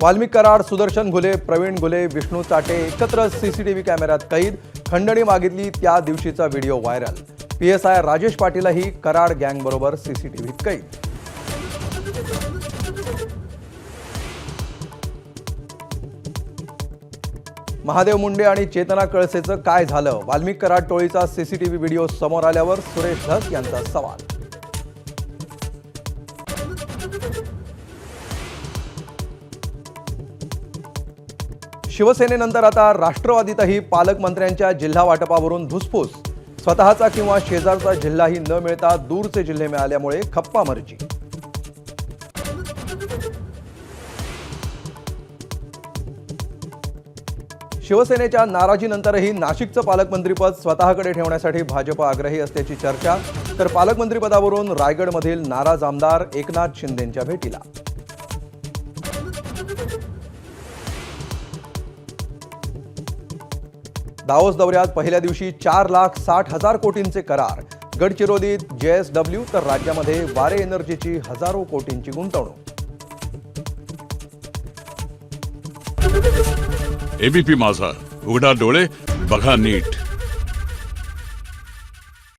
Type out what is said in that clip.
वाल्मिक कराड, सुदर्शन घुले, प्रवीण घुले, विष्णू चाटे एकत्र सीसीटीव्ही कॅमेऱ्यात कैद. खंडणी मागितली त्या दिवशीचा व्हिडिओ व्हायरल. PSI राजेश पाटीलही कराड गँगबरोबर सीसीटीव्हीत कैद. महादेव मुंडे आणि चेतना कळसेचं काय झालं? वाल्मिक कराड टोळीचा सीसीटीव्ही व्हिडिओ समोर आल्यावर सुरेश धस यांचा सवाल. शिवसेनेनंतर आता राष्ट्रवादीतही पालकमंत्र्यांच्या जिल्हा वाटपावरून धुसफूस. स्वतःचा किंवा शेजारचा जिल्हाही न मिळता दूरचे जिल्हे मिळाल्यामुळे खप्पा मर्जी. शिवसेनेच्या नाराजीनंतरही नाशिकचं पालकमंत्रीपद स्वतःकडे ठेवण्यासाठी भाजप आग्रही असल्याची चर्चा. तर पालकमंत्रीपदावरून रायगडमधील नाराज आमदार एकनाथ शिंदेंच्या भेटीला. दावोस दौऱ्यात पहिल्या दिवशी 4,60,000 कोटींचे करार. गडचिरोलीत JSW तर राज्यामध्ये वारे एनर्जीची हजारो कोटींची गुंतवणूक. ABP माझा, उघडा डोळे बघा नीट.